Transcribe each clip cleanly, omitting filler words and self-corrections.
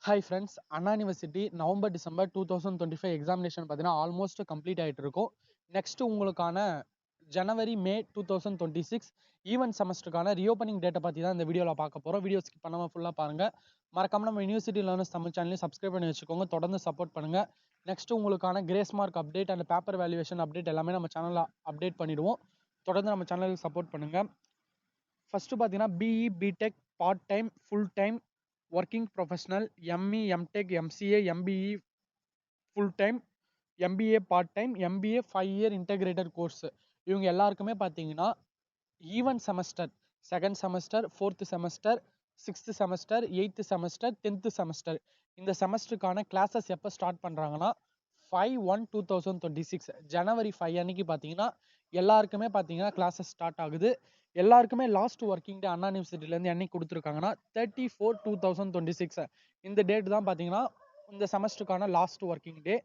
Hi friends, அண்ணா university November December 2025 examination பார்த்தீங்கன்னா almost complete ஆகிட்டு இருக்கும். நெக்ஸ்ட் உங்களுக்கான ஜனவரி மே 2026 ஈவென்ட் செமஸ்டருக்கான ரீஓப்பனிங் டேட்டை பற்றி தான் இந்த வீடியோவில் பார்க்க போகிறோம். வீடியோ ஸ்கிப் பண்ணாமல் ஃபுல்லாக பாருங்கள். மறக்காம நம்ம யூனிவர்சிட்டி லேர்னர்ஸ் தமிழ் சேனலையும் சப்ஸ்கிரைப் பண்ணி வச்சுக்கோங்க. தொடர்ந்து சப்போர்ட் பண்ணுங்கள். நெக்ஸ்ட் உங்களுக்கான grace mark update and paper valuation update எல்லாமே நம்ம சேனலில் அப்டேட் பண்ணிடுவோம். தொடர்ந்து நம்ம சேனலுக்கு சப்போர்ட் பண்ணுங்கள். ஃபஸ்ட்டு பார்த்தீங்கன்னா BE B Tech part time full time working professional ME M Tech MCA MBE full time MBA part time MBA 5 year integrated course இவங்க எல்லாருக்குமே பார்த்தீங்கன்னா even semester second semester fourth semester sixth semester eighth semester 10th semester இந்த செமஸ்டருக்கான classes எப்போ start பண்ணுறாங்கன்னா 5/1/2026 ஜனவரி 5 அன்னைக்கு பார்த்தீங்கன்னா எல்லாருக்குமே பார்த்தீங்கன்னா கிளாஸஸ் ஸ்டார்ட் ஆகுது. எல்லாருக்குமே லாஸ்ட் ஒர்க்கிங் டே அண்ணா யூனிவர்சிட்டிலேருந்து என்னைக்கு கொடுத்துருக்காங்கன்னா 30/4/2026 இந்த டேட் தான் பார்த்தீங்கன்னா இந்த செமஸ்டருக்கான லாஸ்ட் ஒர்க்கிங் டே.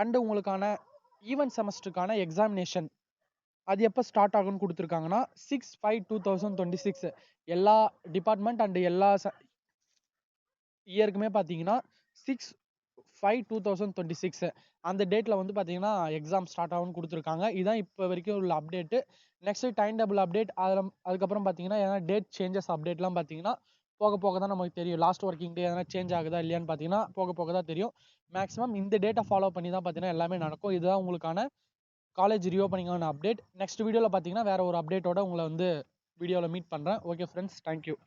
அண்டு உங்களுக்கான ஈவென்ட் செமஸ்டருக்கான எக்ஸாமினேஷன் அது எப்போ ஸ்டார்ட் ஆகும்னு கொடுத்துருக்காங்கன்னா 6/5/2026 எல்லா டிபார்ட்மெண்ட் அண்டு எல்லா இயருக்குமே பார்த்தீங்கன்னா 6/5/2026 அந்த டேட்டில் வந்து பார்த்தீங்கன்னா எக்ஸாம் ஸ்டார்ட் ஆகும்னு கொடுத்துருக்காங்க. இதுதான் இப்போ வரைக்கும் உள்ள update. Next time table update அதுக்கப்புறம் பார்த்தீங்கன்னா ஏன்னா டேட் சேஞ்சஸ் அப்டேட்லாம் பார்த்தீங்கன்னா போக போக தான் நமக்கு தெரியும். லாஸ்ட் ஒர்க்கிங் டே எதனா சேஞ்ச் ஆகுதா இல்லையான்னு பார்த்தீங்கன்னா போக போக தான் தெரியும். மேக்ஸிமம் இந்த டேட்டை ஃபாலோ பண்ணி தான் பார்த்தீங்கன்னா எல்லாமே நடக்கும். இதுதான் உங்களுக்கான காலேஜ் ரீஓப்பனிங்கான அப்டேட். நெக்ஸ்ட் வீடியோவில் பார்த்தீங்கன்னா வேற ஒரு அப்டேட்டோட உங்களை வந்து வீடியோவில் மீட் பண்ணுறேன். Okay friends, thank you.